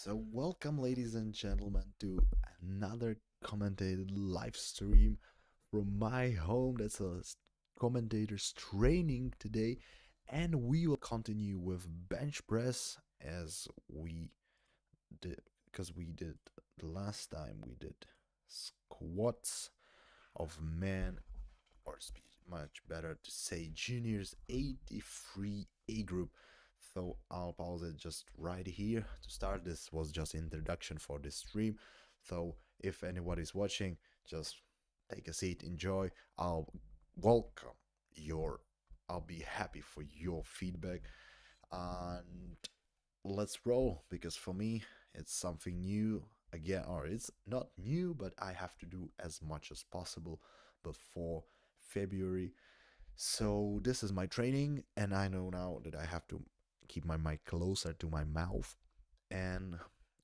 So, welcome, ladies and gentlemen, to another commentated live stream from my home. That's a commentator's training today, and we will continue with bench press as we did, because we did the last time we did squats of men, or much better to say juniors 83 A group. So I'll pause it just right here to start. This was just introduction for this stream. So if anybody's watching, just take a seat, enjoy. Welcome your I'll be happy for your feedback, and let's roll, because for me it's something new again, or it's not new, but I have to do as much as possible before February. So this is my training, and I know now that I have to keep my mic closer to my mouth. And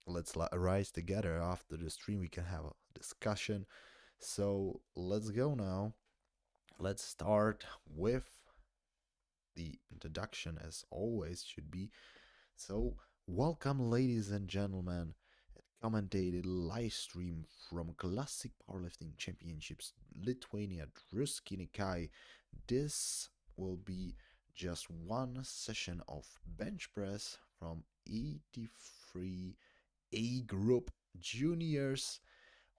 let's rise together. After the stream, we can have a discussion. So let's go now. Let's start with the introduction, as always should be. So, welcome, ladies and gentlemen, at commentated live stream from Classic Powerlifting Championships Lithuania Druskininkai. This will be just one session of bench press from 83 A group juniors.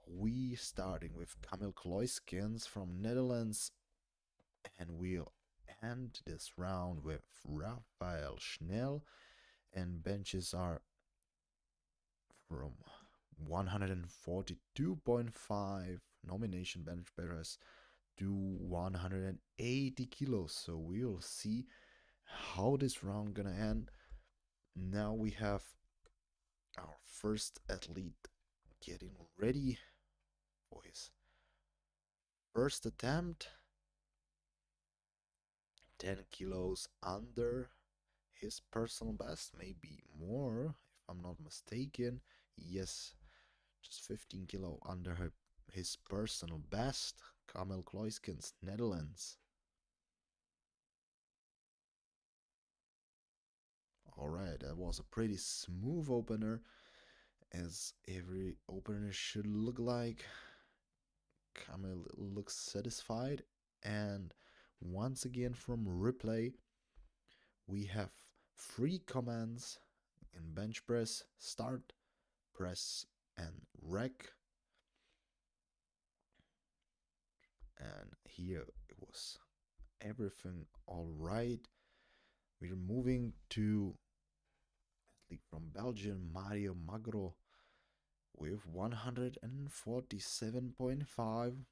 We starting with Kamil Kloiskens from Netherlands, and we'll end this round with Raphael Schnell, and benches are from 142.5 nomination bench press to 180 kilos. So we'll see how this round gonna end. Now we have our first athlete getting ready for his first attempt. 10 kilos under his personal best, maybe more if I'm not mistaken. Yes, just 15 kilo under his personal best. Kamil Kloiskens, Netherlands. Alright, that was a pretty smooth opener, as every opener should look like. Kamil looks satisfied, and once again from replay, we have three commands in bench press: start, press, and rec. And here it was everything all right. We're moving to athlete from Belgium, Mario Magro, with 147.5.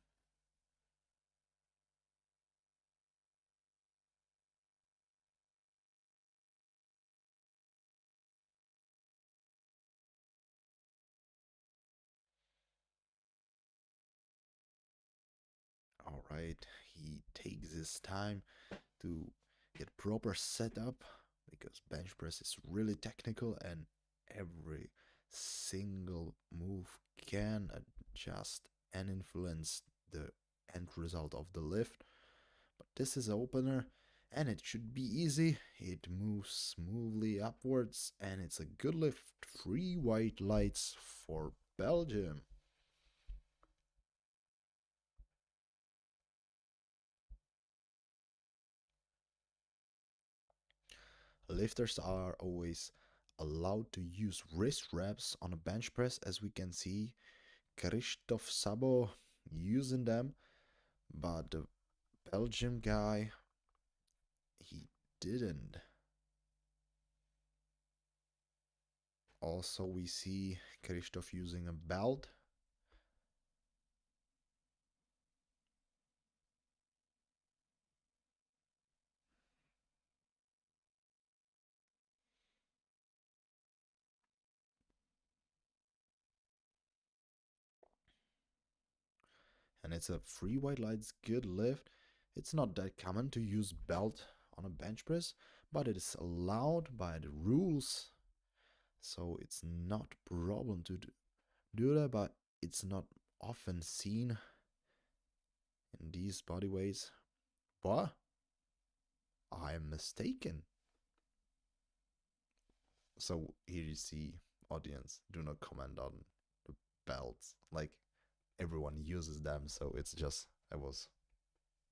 All right, he takes his time to get proper setup, because bench press is really technical and every single move can adjust and influence the end result of the lift. But this is an opener, and it should be easy. It moves smoothly upwards, and it's a good lift. 3 white lights for Belgium. Lifters are always allowed to use wrist wraps on a bench press, as we can see Christoph Sabo using them, but the Belgium guy, he didn't. Also, we see Christoph using a belt. And it's a free white lights good lift. It's not that common to use belt on a bench press, but it is allowed by the rules. So it's not problem to do that, but it's not often seen in these body weights. But I am mistaken. So here you see audience, do not comment on the belts. Like everyone uses them, so it's just it was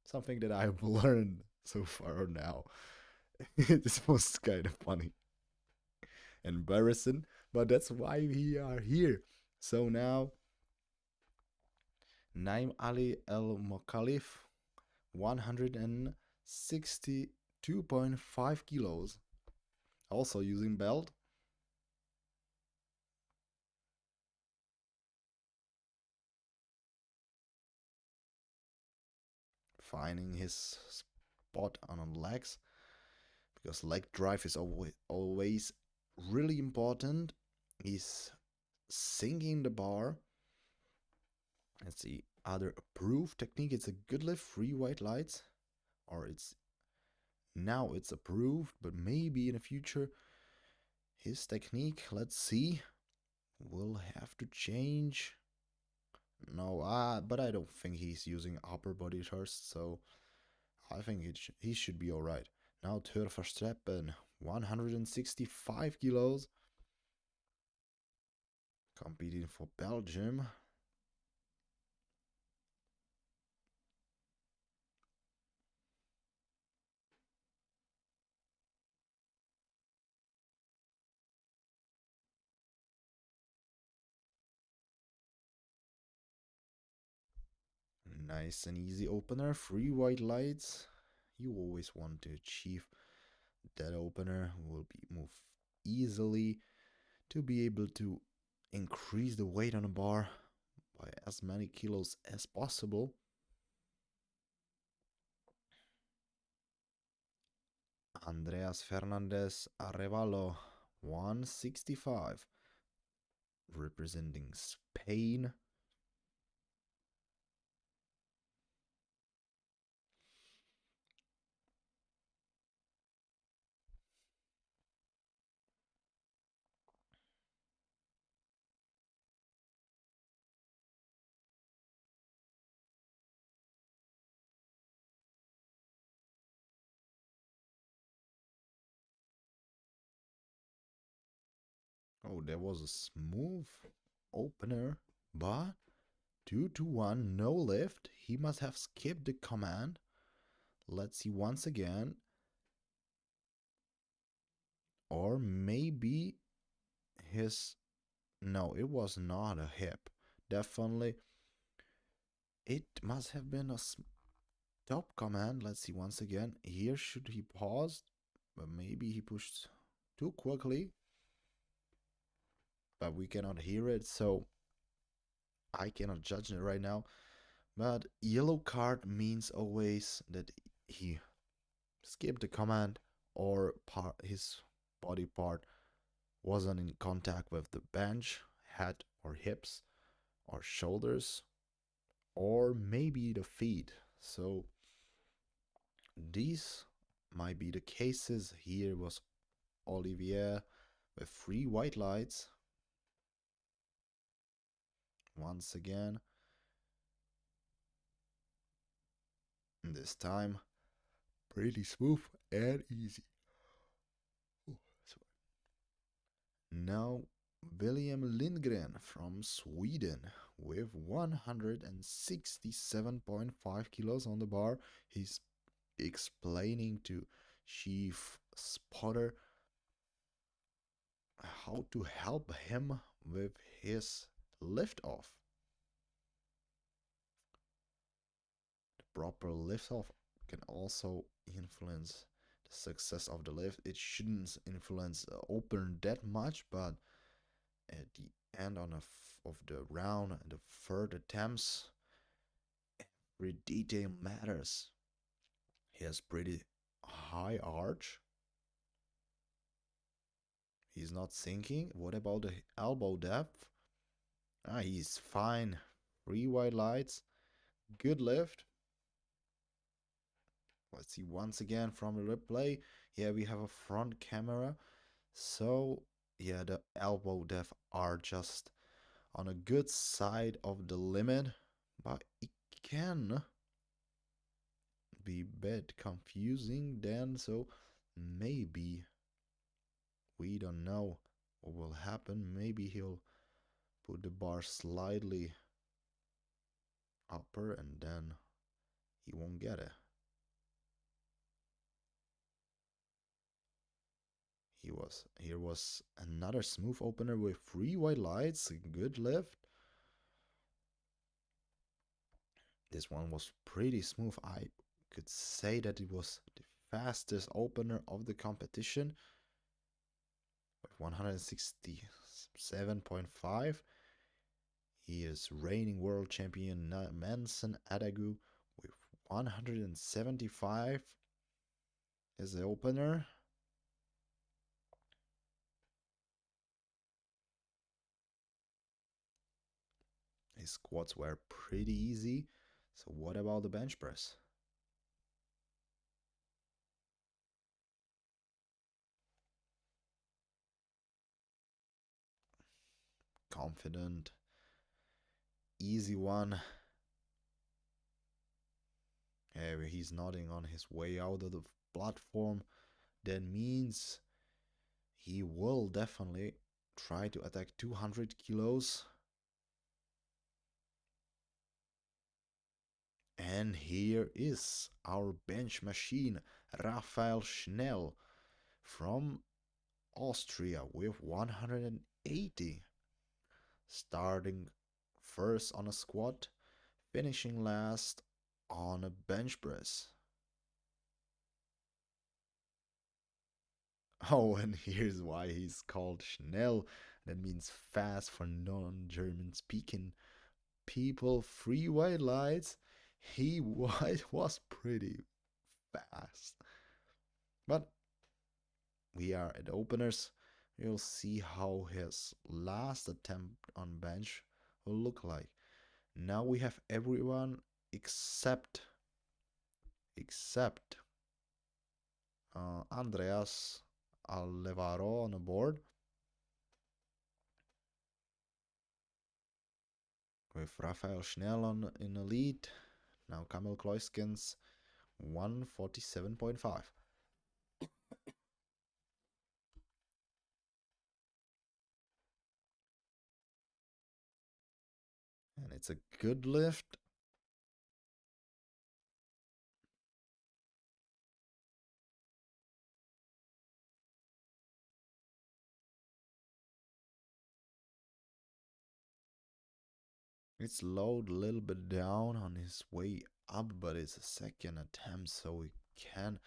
something that I've learned so far now. This was kind of funny, embarrassing, but that's why we are here. So now, Naim Ali El Mokhalif, 162.5 kilos, also using belt. Finding his spot on legs, because leg drive is always really important. He's sinking the bar. Let's see, other approved technique. It's a good lift, 3 white lights, or it's approved, but maybe in the future his technique, let's see, will have to change. No, but I don't think he's using upper body thrust, so I think he should be alright. Now Tür Verstappen, 165 kilos, competing for Belgium. Nice and easy opener, 3 white lights. You always want to achieve that opener. Will be move easily to be able to increase the weight on the bar by as many kilos as possible. Andreas Fernandez Arevalo, 165, representing Spain. Oh, there was a smooth opener, but 2 to 1, no lift. He must have skipped the command. Let's see once again. Or maybe his. No, it was not a hip. Definitely. It must have been a stop command. Let's see once again. Here should he pause, but maybe he pushed too quickly. But we cannot hear it, so I cannot judge it right now. But yellow card means always that he skipped the command, or his body part wasn't in contact with the bench, head or hips or shoulders, or maybe the feet. So these might be the cases. Here was Olivier with 3 white lights. Once again, this time pretty smooth and easy. Now William Lindgren from Sweden with 167.5 kilos on the bar. He's explaining to Chief Spotter how to help him with his lift off. The proper lift off can also influence the success of the lift. It shouldn't influence the open that much, but at the end of the round, the third attempts, every detail matters. He has pretty high arch. He's not sinking. What about the elbow depth? He's fine. 3 white lights. Good lift. Let's see once again from the replay. Here we have a front camera. So, yeah, the elbow depth are just on a good side of the limit, but it can be a bit confusing then, so maybe we don't know. what will happen? Maybe he'll put the bar slightly upper and then he won't get it. Here was another smooth opener with 3 white lights, good lift. This one was pretty smooth. I could say that it was the fastest opener of the competition with 167.5. He is reigning world champion Manson Adagu with 175 as the opener. His squats were pretty easy. So what about the bench press? Confident, easy one. He's nodding on his way out of the platform. That means he will definitely try to attack 200 kilos. And here is our bench machine, Raphael Schnell from Austria with 180. Starting first on a squat, finishing last on a bench press. Oh, and here's why he's called Schnell. That means fast for non-German speaking people. 3 white lights. He was pretty fast. But we are at openers. We'll see how his last attempt on bench will look like. Now we have everyone except Andreas Alevaro on the board, with Raphael Schnell in the lead. Now Kamil Kloiskens 147.5. And it's a good lift. It slowed a little bit down on his way up, but it's a second attempt, so we can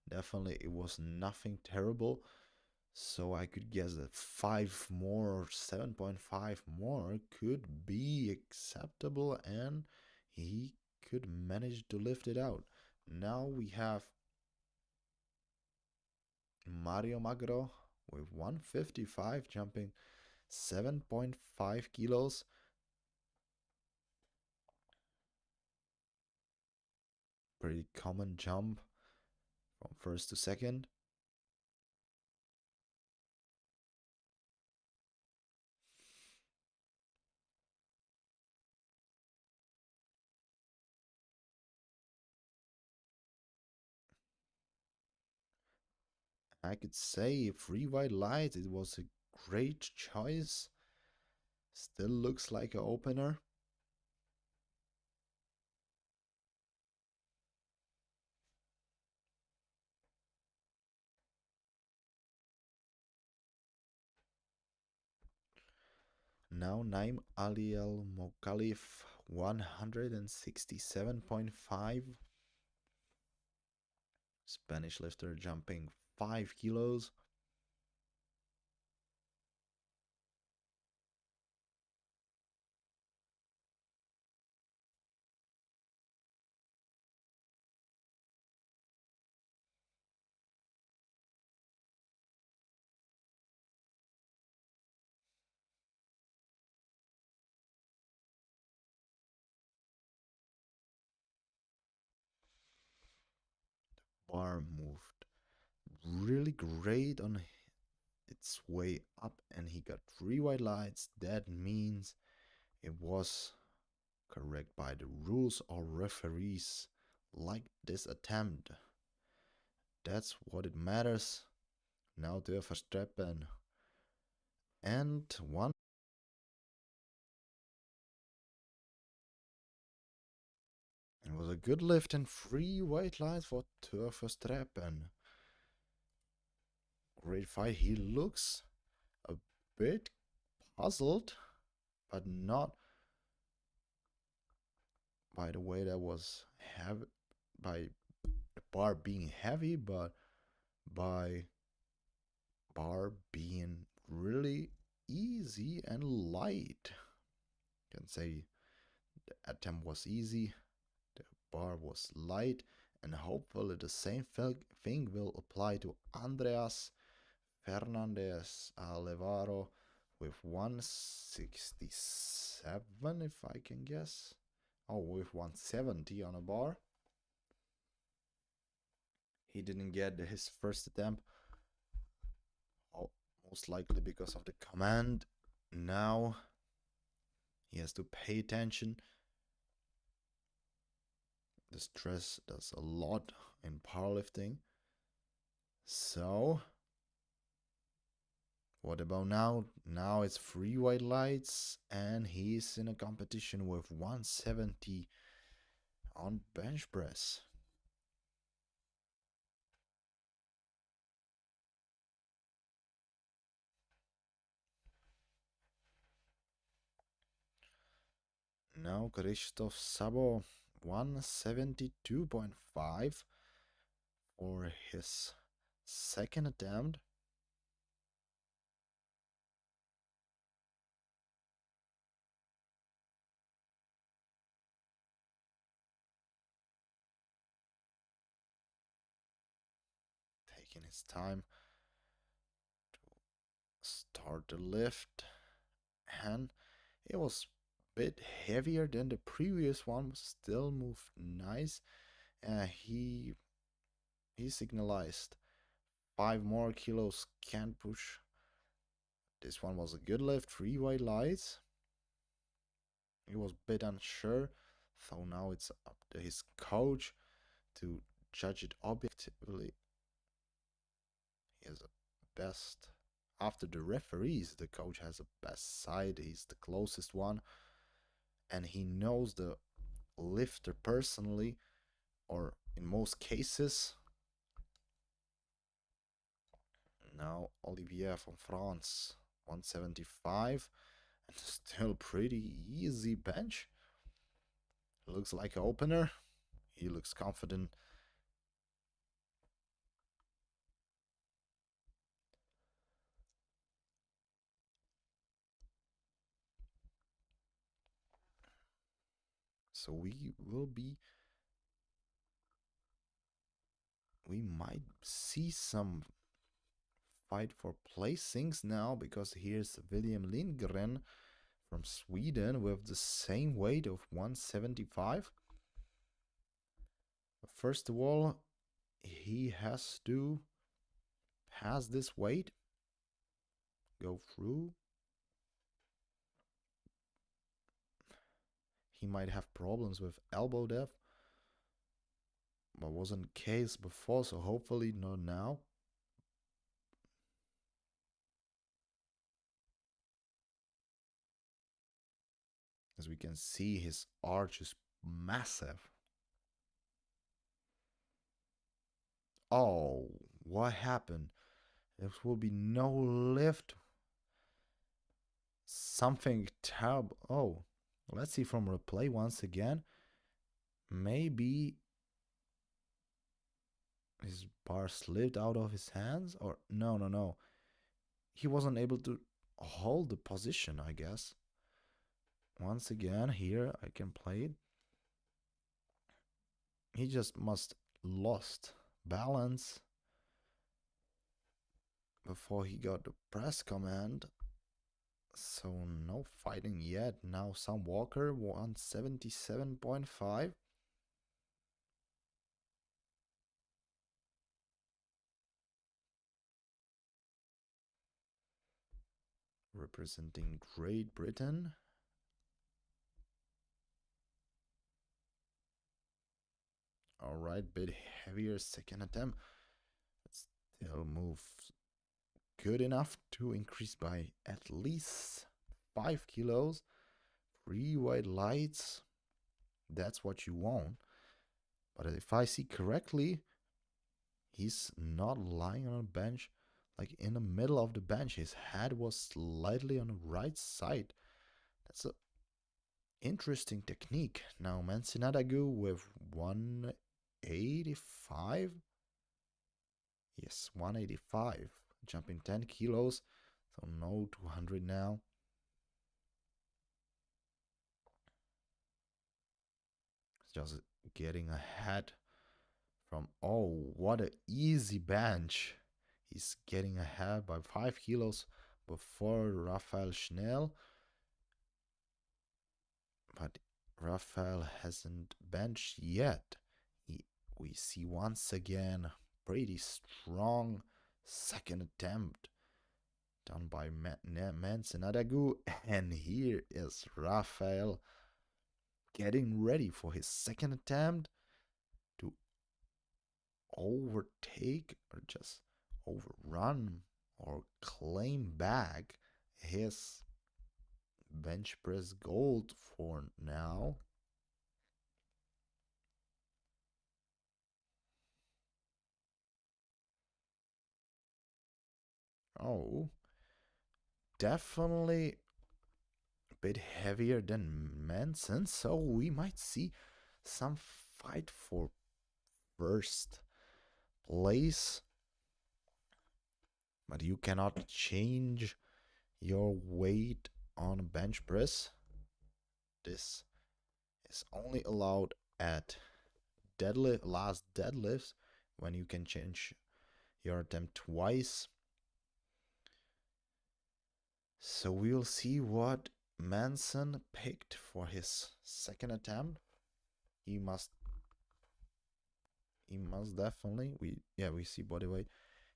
definitely, it was nothing terrible. So I could guess that 5 more or 7.5 more could be acceptable and he could manage to lift it out. Now we have Mario Magro with 155 jumping 7.5 kilos. Pretty common jump from first to second. I could say 3 white lights, it was a great choice. Still looks like an opener. Now Naim Ali El Mokalif 167.5. Spanish lifter jumping 5 kilos. Bar moved really great on its way up and he got 3 white lights. That means it was correct by the rules or referees like this attempt. That's what it matters. Now to Verstappen And one. It was a good lift and 3 white lines for first trap and great fight. He looks a bit puzzled, but not by the way that was heavy, by the bar being heavy, but by bar being really easy and light. You can say the attempt was easy, the bar was light, and hopefully the same thing will apply to Andreas Fernandez Alevaro with 167, if I can guess. Oh, with 170 on a bar. He didn't get his first attempt. Oh, most likely because of the command. Now he has to pay attention. The stress does a lot in powerlifting. So, what about now? Now it's 3 white lights, and he's in a competition with 170 on bench press. Now Christoph Sabo 172.5 for his second attempt. Taking his time to start the lift, and it was a bit heavier than the previous one, but still moved nice. He signalized 5 more kilos can push. This one was a good lift, 3 white lights. He was a bit unsure, so now it's up to his coach to judge it objectively. He has a best. After the referees, the coach has a best side. He's the closest one, and he knows the lifter personally, or in most cases. Now Olivier from France, 175, and still pretty easy bench. Looks like an opener. He looks confident. So we might see some fight for placings now, because here's William Lindgren from Sweden with the same weight of 175. First of all, he has to pass this weight, go through. He might have problems with elbow depth, but wasn't the case before, so hopefully not now. As we can see, his arch is massive. Oh, what happened? There will be no lift. Something terrible. Oh, let's see from replay once again. Maybe his bar slipped out of his hands, or no. He wasn't able to hold the position, I guess. Once again, here I can play it. He just must lost balance before he got the press command. So no fighting yet. Now Sam Walker 177.5. Representing Great Britain. Alright, bit heavier second attempt. Still moves good enough to increase by at least 5 kilos. 3 white lights, that's what you want. But if I see correctly, he's not lying on a bench like in the middle of the bench. His head was slightly on the right side. That's a interesting technique. Now Mancinadagu with 185. Yes, 185. Jumping 10 kilos. So no 200 now. Just getting ahead from, oh, what an easy bench. He's getting ahead by 5 kilos before Rafael Schnell. But Rafael hasn't benched yet. We see once again pretty strong second attempt done by Mancinadagu. And here is Rafael getting ready for his second attempt to overtake or just overrun or claim back his bench press gold for now. Oh, definitely a bit heavier than Manson, so we might see some fight for first place. But you cannot change your weight on a bench press. This is only allowed at last deadlifts, when you can change your attempt twice. So we'll see what Manson picked for his second attempt. He must definitely, we see body weight.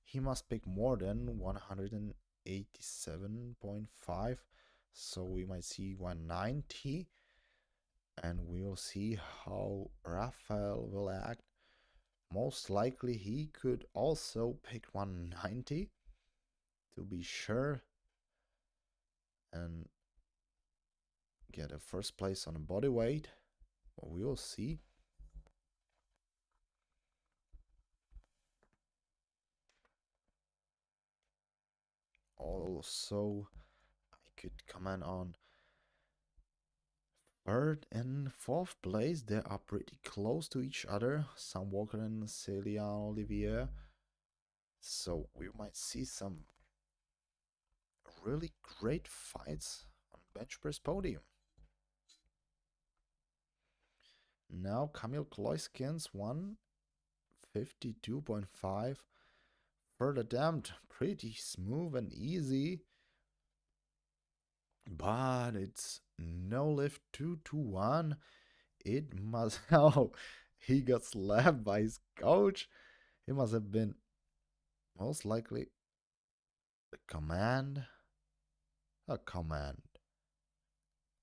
He must pick more than 187.5. So we might see 190. And we'll see how Rafael will act. Most likely he could also pick 190 to be sure and get a first place on a body weight. Well, we will see. Also, I could comment on third and fourth place. They are pretty close to each other. Sam Walker and Celia Olivier. So we might see some really great fights on bench press podium. Now Kamil Kloiskins 152.5. Third attempt, pretty smooth and easy. But it's no lift 2-1. It must. Oh, he got slapped by his coach. It must have been most likely a command. A command.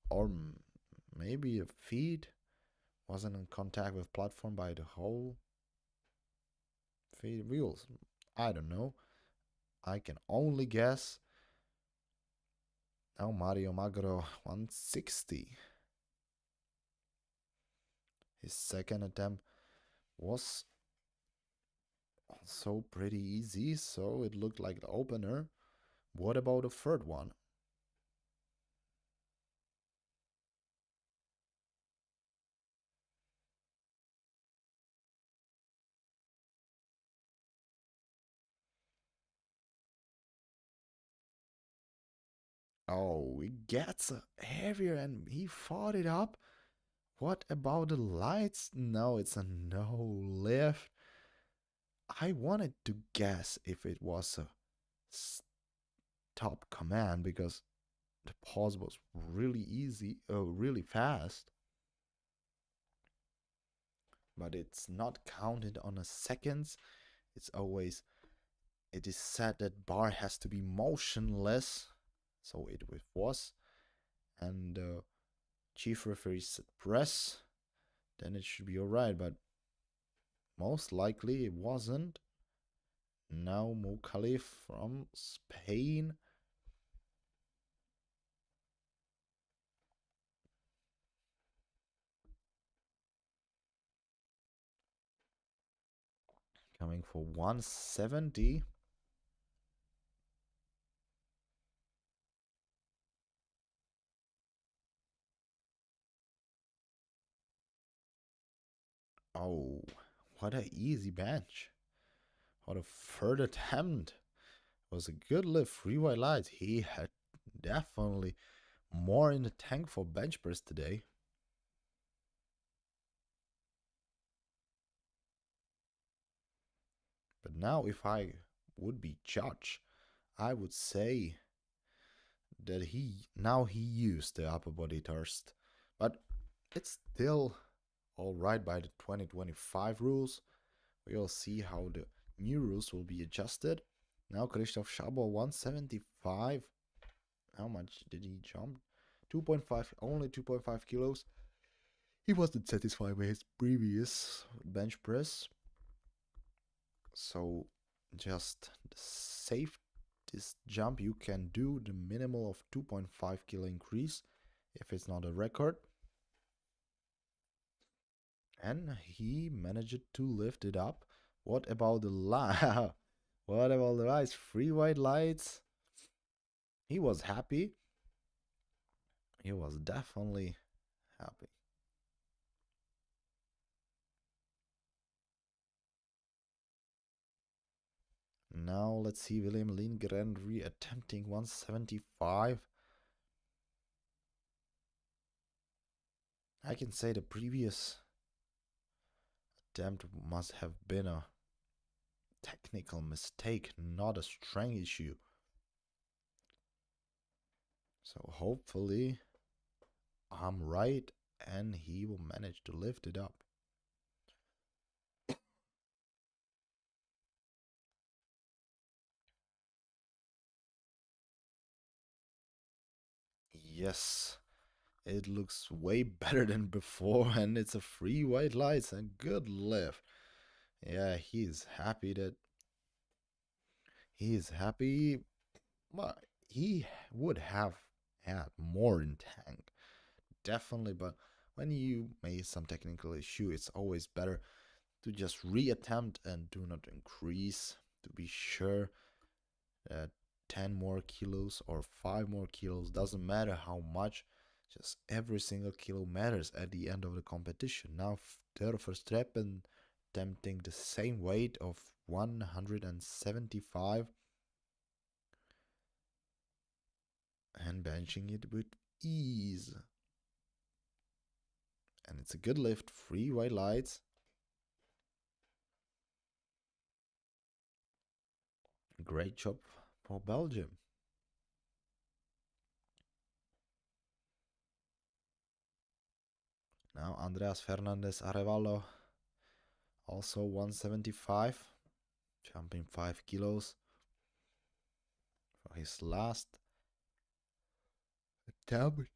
Or maybe a feed. Wasn't in contact with platform by the whole feed wheels. I don't know. I can only guess. Now Mario Magro 160. His second attempt was also pretty easy, so it looked like the opener. What about the third one? Oh, it gets heavier and he fought it up. What about the lights? No, it's a no lift. I wanted to guess if it was a stop command because the pause was really easy, really fast. But it's not counted on a seconds. It's always, it is said that bar has to be motionless. So it was. And chief referee said press. Then it should be alright. But most likely it wasn't. Now Mo Khalif from Spain. Coming for 170. Oh, what a easy bench. What a third attempt. It was a good lift, 3 white lights. He had definitely more in the tank for bench press today. But now if I would be judge, I would say that he used the upper body thrust. But it's still alright by the 2025 rules. We'll see how the new rules will be adjusted. Now Christoph Schabor 175. How much did he jump? 2.5, only 2.5 kilos. He wasn't satisfied with his previous bench press. So just the safest jump you can do, the minimal of 2.5 kilo increase if it's not a record. And he managed to lift it up. What about the light? What about the lights? 3 white lights. He was happy. He was definitely happy. Now let's see William Lindgren re-attempting 175. I can say the previous attempt must have been a technical mistake, not a strength issue. So hopefully I'm right and he will manage to lift it up. Yes, it looks way better than before, and it's a 3 white lights and good lift. Yeah, he's happy. Well, he would have had more in tank, definitely. But when you made some technical issue, it's always better to just reattempt and do not increase to be sure that 10 more kilos or 5 more kilos doesn't matter how much, just every single kilo matters at the end of the competition. Now Theodor Verstappen attempting the same weight of 175 and benching it with ease. And it's a good lift, 3 white lights. Great job for Belgium. Now Andreas Fernandez Arevalo, also 175, jumping 5 kilos for his last attempt.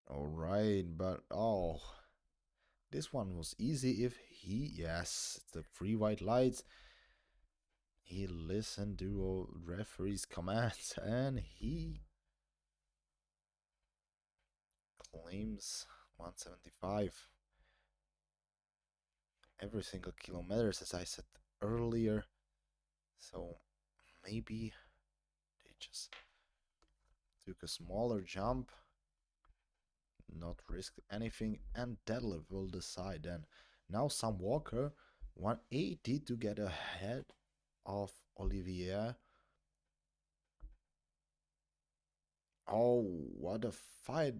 All right, but oh, this one was easy if yes, the 3 white lights. He listened to a referee's commands and he claims 175. Every single kilometers, as I said earlier. So maybe they just took a smaller jump, not risk anything, and deadlift will decide then. Now Sam Walker 180 to get ahead of Olivier. Oh, what a fight.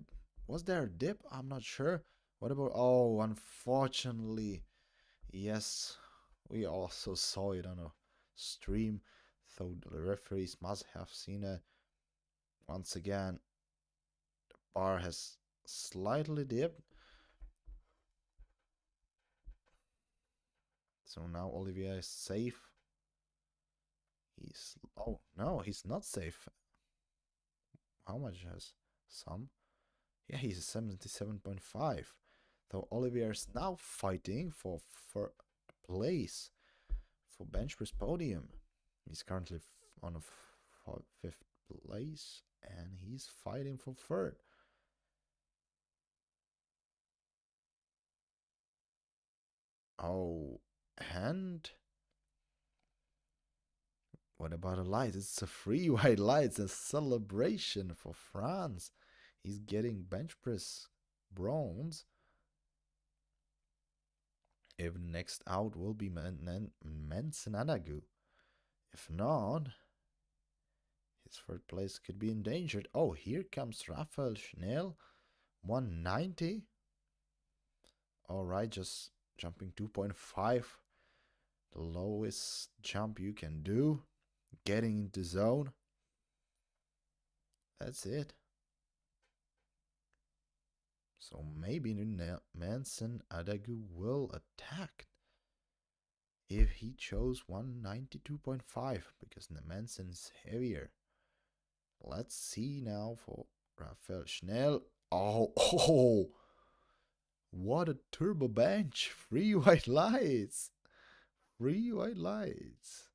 Was there a dip? I'm not sure. What about... Oh, unfortunately. Yes, we also saw it on a stream. So the referees must have seen it once again. bar has slightly dipped. So now Olivier is safe. He's, oh no, he's not safe. How much has some? Yeah, he's 77.5. So Olivier is now fighting for place for bench press podium. He's currently on a fifth place and he's fighting for third. Oh, and what about a light? It's a free white light. It's a celebration for France. He's getting bench press bronze. If next out will be Manson. If not, his third place could be endangered. Oh, here comes Raphael Schnell. 190. Alright, just jumping 2.5. The lowest jump you can do. Getting into zone. That's it. So maybe Manson Adagu will attack if he chose 192.5 because the Manson's heavier. Let's see now for Raphael Schnell. Oh, what a turbo bench. Three white lights. Three white lights.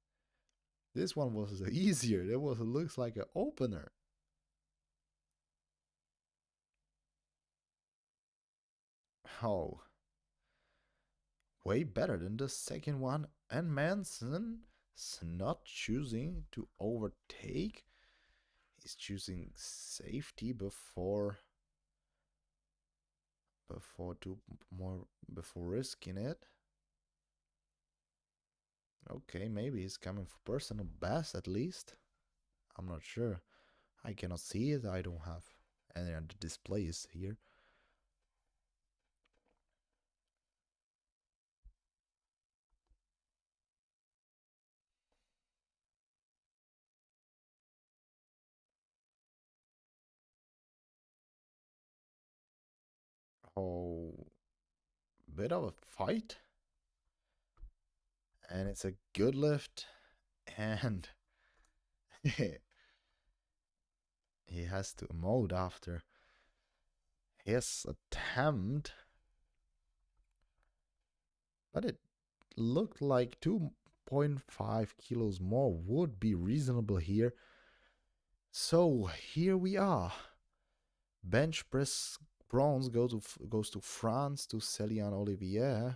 This one was easier. That was looks like an opener. Oh, way better than the second one. And Manson is not choosing to overtake. He's choosing safety before before risking it. Okay, maybe he's coming for personal best at least. I'm not sure. I cannot see it. I don't have any other displays here. Oh, bit of a fight. And it's a good lift. And he has to emote after his attempt. But it looked like 2.5 kilos more would be reasonable here. So here we are. Bench press bronze goes to France, to Célian Olivier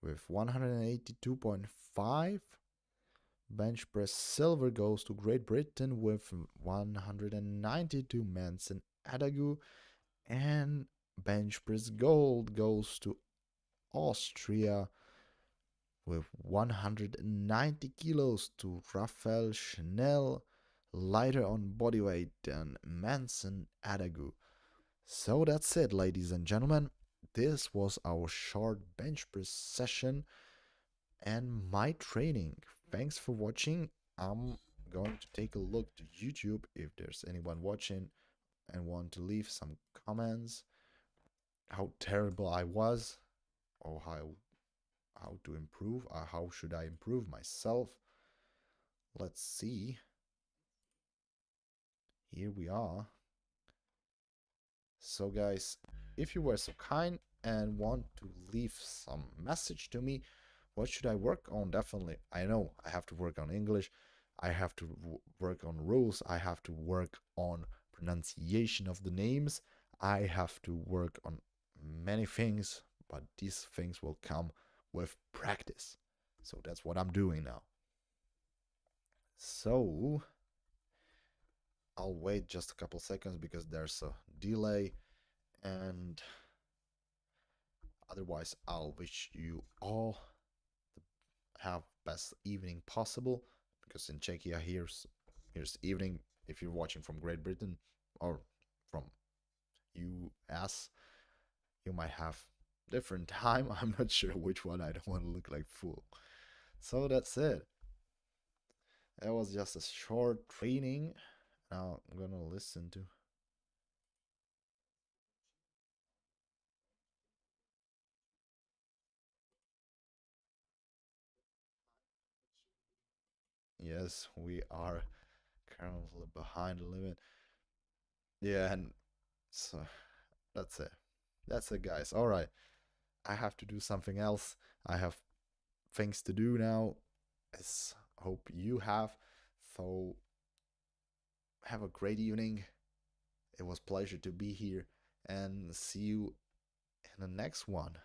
with 182.5. Bench press silver goes to Great Britain with 192 Manson Adagu. And bench press gold goes to Austria with 190 kilos to Raphael Schnell, lighter on body weight than Manson Adagu. So that's it, ladies and gentlemen. This was our short bench press session and my training. Thanks for watching. I'm going to take a look to YouTube if there's anyone watching and want to leave some comments how terrible I was or how to improve, how should I improve myself. Let's see. Here we are. So guys, if you were so kind and want to leave some message to me, what should I work on? Definitely, I know I have to work on English, I have to work on rules, I have to work on pronunciation of the names, I have to work on many things, but these things will come with practice. So that's what I'm doing now. So I'll wait just a couple seconds because there's a delay, and otherwise I'll wish you all the have best evening possible, because in Czechia here's evening if you're watching from Great Britain or from US. You might have different time. I'm not sure which one. I don't want to look like fool. So that's it. That was just a short training. Now I'm gonna listen to Yes, we are currently behind the limit. Yeah, and so that's it. That's it, guys. All right. I have to do something else. I have things to do now, as hope you have. So have a great evening. It was a pleasure to be here and see you in the next one.